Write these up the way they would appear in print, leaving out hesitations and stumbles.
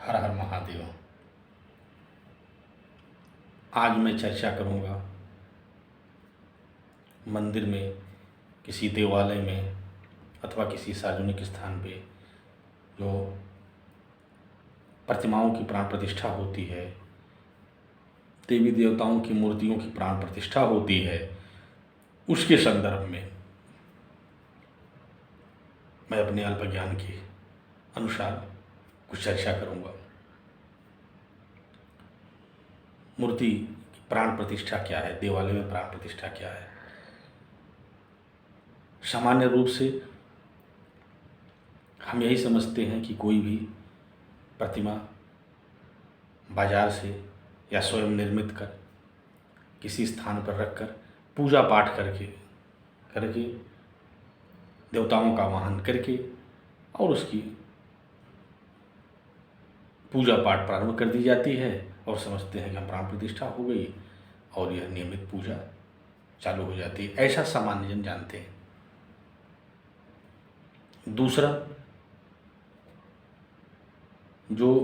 हर हर महादेव। आज मैं चर्चा करूँगा मंदिर में, किसी देवालय में अथवा किसी सार्वजनिक स्थान पे जो प्रतिमाओं की प्राण प्रतिष्ठा होती है, देवी देवताओं की मूर्तियों की प्राण प्रतिष्ठा होती है, उसके संदर्भ में मैं अपने अल्प ज्ञान के अनुसार कुछ चर्चा करूँगा। मूर्ति की प्राण प्रतिष्ठा क्या है, देवालय में प्राण प्रतिष्ठा क्या है। सामान्य रूप से हम यही समझते हैं कि कोई भी प्रतिमा बाजार से या स्वयं निर्मित कर किसी स्थान पर रखकर पूजा पाठ करके देवताओं का आवाहन करके और उसकी पूजा पाठ प्रारंभ कर दी जाती है और समझते हैं कि हम प्राण प्रतिष्ठा हो गई और यह नियमित पूजा चालू हो जाती है। ऐसा सामान्य जन जानते हैं। दूसरा, जो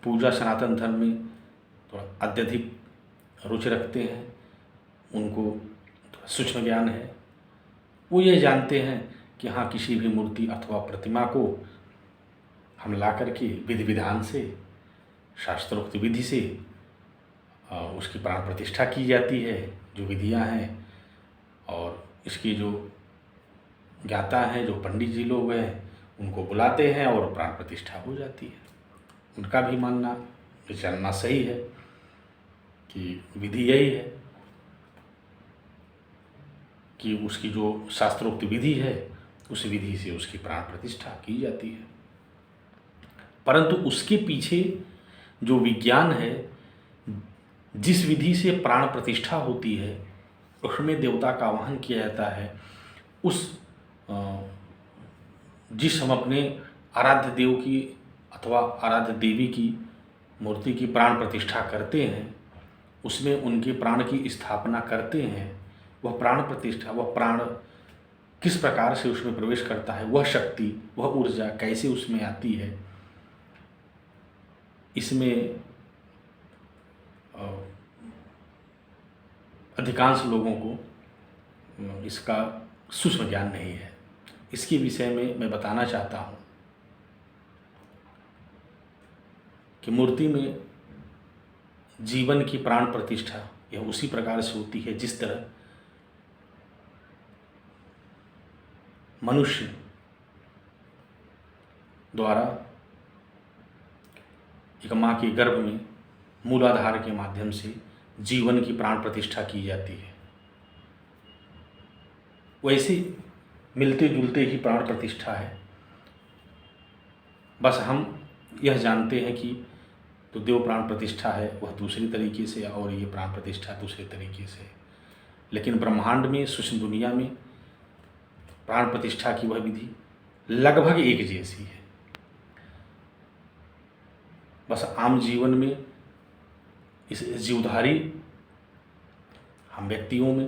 पूजा सनातन धर्म में थोड़ा अत्यधिक रुचि रखते हैं, उनको थोड़ा सूक्ष्म ज्ञान है, वो ये जानते हैं कि हाँ, किसी भी मूर्ति अथवा प्रतिमा को हम ला करके विधि विधान से, शास्त्रोक्त विधि से उसकी प्राण प्रतिष्ठा की जाती है। जो विधियां हैं और इसकी जो ज्ञाता हैं, जो पंडित जी लोग हैं, उनको बुलाते हैं और प्राण प्रतिष्ठा हो जाती है। उनका भी मानना विचारना सही है कि विधि यही है कि उसकी जो शास्त्रोक्त विधि है, उस विधि से उसकी प्राण प्रतिष्ठा की जाती है। परंतु उसके पीछे जो विज्ञान है, जिस विधि से प्राण प्रतिष्ठा होती है, उसमें देवता का आवाहन किया जाता है। जिस हम अपने आराध्य देव की अथवा आराध्य देवी की मूर्ति की प्राण प्रतिष्ठा करते हैं, उसमें उनके प्राण की स्थापना करते हैं, वह प्राण प्रतिष्ठा, वह प्राण किस प्रकार से उसमें प्रवेश करता है, वह शक्ति, वह ऊर्जा कैसे उसमें आती है, इसमें अधिकांश लोगों को इसका सूक्ष्म ज्ञान नहीं है। इसके विषय में मैं बताना चाहता हूँ कि मूर्ति में जीवन की प्राण प्रतिष्ठा यह उसी प्रकार से होती है जिस तरह मनुष्य द्वारा एक माँ के गर्भ में मूलाधार के माध्यम से जीवन की प्राण प्रतिष्ठा की जाती है, वैसे मिलते जुलते ही प्राण प्रतिष्ठा है। बस हम यह जानते हैं कि तो देव प्राण प्रतिष्ठा है वह दूसरी तरीके से और ये प्राण प्रतिष्ठा दूसरे तरीके से। लेकिन ब्रह्मांड में, सूक्ष्म दुनिया में प्राण प्रतिष्ठा की वह विधि लगभग एक जैसी है। बस आम जीवन में इस जीवधारी हम व्यक्तियों में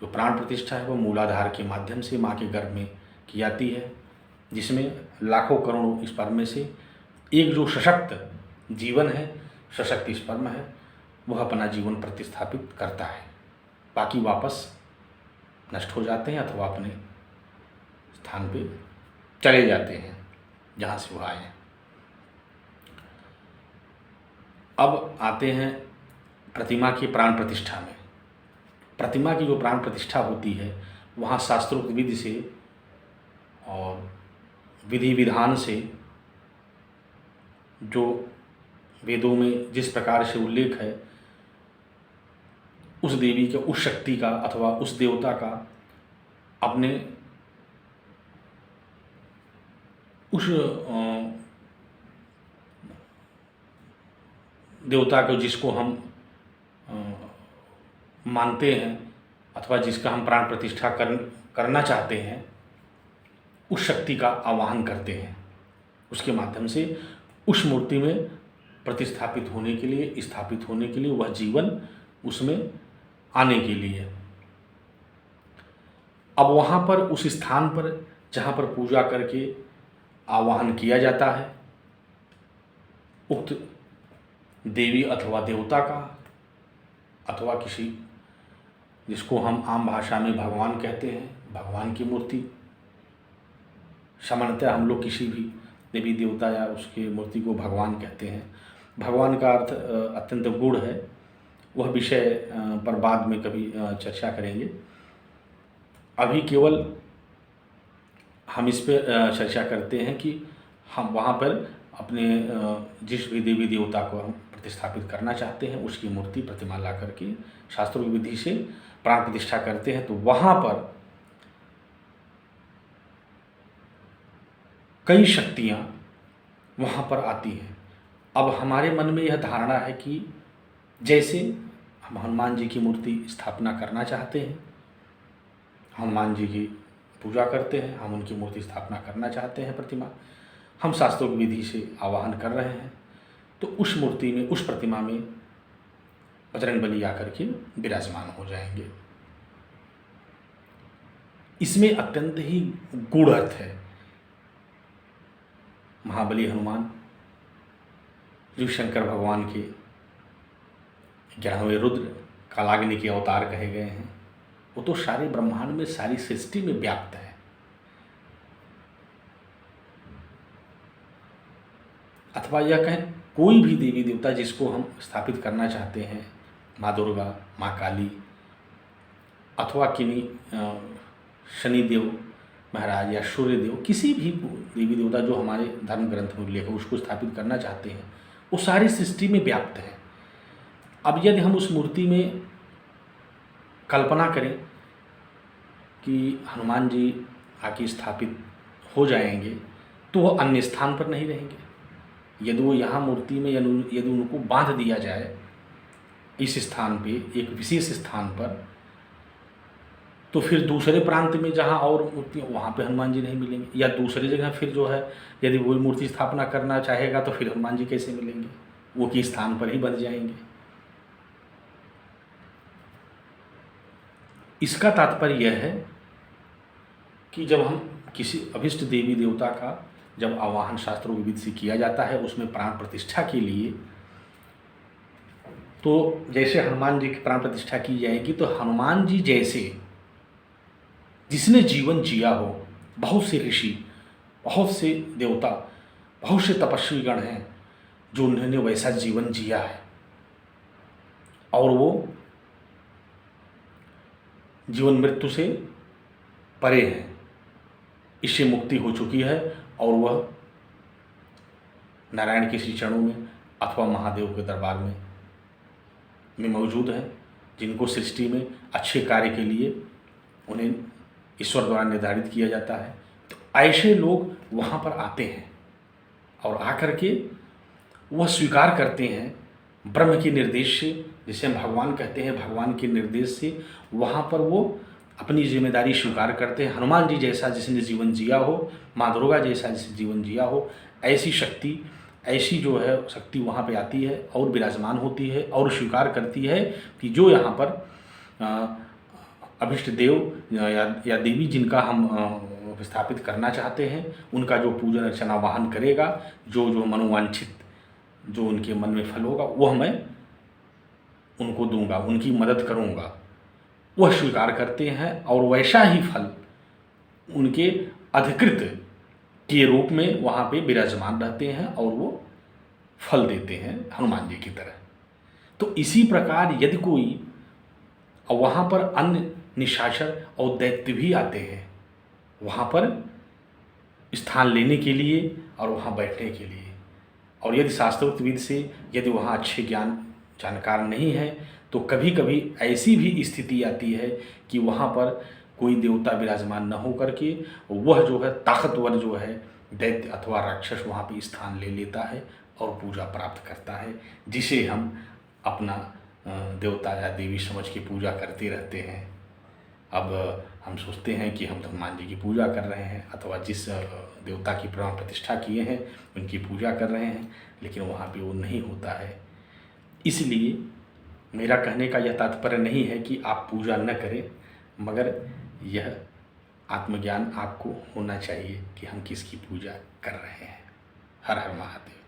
जो प्राण प्रतिष्ठा है वह मूलाधार के माध्यम से माँ के गर्भ में की जाती है, जिसमें लाखों करोड़ों स्पर्म में से एक जो सशक्त जीवन है, सशक्त स्पर्म है, वह अपना जीवन प्रतिस्थापित करता है। बाकी वापस नष्ट हो जाते हैं अथवा अपने स्थान पे चले जाते हैं जहाँ से वह आए। अब आते हैं प्रतिमा की प्राण प्रतिष्ठा में। प्रतिमा की जो प्राण प्रतिष्ठा होती है, वहाँ शास्त्रोक्त विधि से और विधि विधान से, जो वेदों में जिस प्रकार से उल्लेख है, उस देवी के, उस शक्ति का अथवा उस देवता का अपने उस देवता को जिसको हम मानते हैं अथवा जिसका हम प्राण प्रतिष्ठा करना चाहते हैं, उस शक्ति का आवाहन करते हैं। उसके माध्यम से उस मूर्ति में प्रतिस्थापित होने के लिए, स्थापित होने के लिए, वह जीवन उसमें आने के लिए। अब वहाँ पर, उस स्थान पर जहाँ पर पूजा करके आवाहन किया जाता है, उक्त देवी अथवा देवता का अथवा किसी जिसको हम आम भाषा में भगवान कहते हैं, भगवान की मूर्ति। सामान्यतः हम लोग किसी भी देवी देवता या उसके मूर्ति को भगवान कहते हैं। भगवान का अर्थ अत्यंत गूढ़ है, वह विषय पर बाद में कभी चर्चा करेंगे। अभी केवल हम इस पर चर्चा करते हैं कि हम वहाँ पर अपने जिस भी देवी देवता को हम प्रतिस्थापित करना चाहते हैं उसकी मूर्ति प्रतिमा ला करके शास्त्रों की विधि से प्राण प्रतिष्ठा करते हैं, तो वहाँ पर कई शक्तियाँ वहाँ पर आती हैं। अब हमारे मन में यह धारणा है कि जैसे हम हनुमान जी की मूर्ति स्थापना करना चाहते हैं, हनुमान जी की पूजा करते हैं, हम उनकी मूर्ति स्थापना करना चाहते हैं, प्रतिमा हम शास्त्रों की विधि से आवाहन कर रहे हैं, तो उस मूर्ति में, उस प्रतिमा में बजरंगबली आकर के विराजमान हो जाएंगे। इसमें अत्यंत ही गूढ़ अर्थ है। महाबली हनुमान जो शंकर भगवान के 11वें रुद्र कालाग्नि के अवतार कहे गए हैं, वो तो सारे ब्रह्मांड में, सारी सृष्टि में व्याप्त है। अथवा यह कहें कोई भी देवी देवता जिसको हम स्थापित करना चाहते हैं, माँ दुर्गा, माँ काली अथवा किन्हीं शनिदेव महाराज या सूर्यदेव, किसी भी देवी देवता जो हमारे धर्म ग्रंथ में उल्लेख है उसको स्थापित करना चाहते हैं, वो सारी सृष्टि में व्याप्त है। अब यदि हम उस मूर्ति में कल्पना करें कि हनुमान जी आके स्थापित हो जाएंगे, तो वह अन्य स्थान पर नहीं रहेंगे। यदि वो यहाँ मूर्ति में यदि उनको बांध दिया जाए इस स्थान पे, एक विशेष स्थान पर, तो फिर दूसरे प्रांत में जहाँ और मूर्ति वहाँ पे हनुमान जी नहीं मिलेंगे, या दूसरी जगह फिर जो है यदि वही मूर्ति स्थापना करना चाहेगा तो फिर हनुमान जी कैसे मिलेंगे, वो के स्थान पर ही बन जाएंगे। इसका तात्पर्य यह है कि जब हम किसी अभिष्ट देवी देवता का जब आवाहन शास्त्रों की विधि से किया जाता है, उसमें प्राण प्रतिष्ठा के लिए, तो जैसे हनुमान जी की प्राण प्रतिष्ठा की जाएगी, तो हनुमान जी जैसे जिसने जीवन जिया हो, बहुत से ऋषि, बहुत से देवता, बहुत से तपस्वी गण हैं जो उन्होंने वैसा जीवन जिया है और वो जीवन मृत्यु से परे हैं, इससे मुक्ति हो चुकी है और वह नारायण के श्री चरणों में अथवा महादेव के दरबार में मौजूद हैं, जिनको सृष्टि में अच्छे कार्य के लिए उन्हें ईश्वर द्वारा निर्धारित किया जाता है। तो ऐसे लोग वहाँ पर आते हैं और आकर के वह स्वीकार करते हैं ब्रह्म के निर्देश से, जिसे हम भगवान कहते हैं, भगवान के निर्देश से वहाँ पर वो अपनी जिम्मेदारी स्वीकार करते हैं। हनुमान जी जैसा जिसने जीवन जिया हो, माँ दुर्गा जैसा जिसने जीवन जिया हो, ऐसी शक्ति, ऐसी जो है शक्ति वहाँ पे आती है और विराजमान होती है और स्वीकार करती है कि जो यहाँ पर अभिष्ट देव या देवी जिनका हम स्थापित करना चाहते हैं, उनका जो पूजन अर्चना वाहन करेगा, जो जो मनोवांछित जो उनके मन में फल होगा वह मैं उनको दूंगा, उनकी मदद करूंगा, वह स्वीकार करते हैं और वैसा ही फल उनके अधिकृत के रूप में वहाँ पे विराजमान रहते हैं और वो फल देते हैं हनुमान जी की तरह। तो इसी प्रकार यदि कोई वहाँ पर अन्य निशाचर और दैत्य भी आते हैं वहाँ पर स्थान लेने के लिए और वहाँ बैठने के लिए, और यदि शास्त्रोक्त विधि से यदि वहाँ अच्छे जानकार नहीं है, तो कभी कभी ऐसी भी स्थिति आती है कि वहाँ पर कोई देवता विराजमान न हो करके वह जो है ताकतवर जो है दैत्य अथवा राक्षस वहाँ पे स्थान ले लेता है और पूजा प्राप्त करता है, जिसे हम अपना देवता या देवी समझ के पूजा करते रहते हैं। अब हम सोचते हैं कि हम हनुमान जी की पूजा कर रहे हैं अथवा जिस देवता की प्राण प्रतिष्ठा किए हैं उनकी पूजा कर रहे हैं, लेकिन वहाँ पे वो नहीं होता है। इसलिए मेरा कहने का यह तात्पर्य नहीं है कि आप पूजा न करें, मगर यह आत्मज्ञान आपको होना चाहिए कि हम किसकी पूजा कर रहे हैं। हर हर महादेव।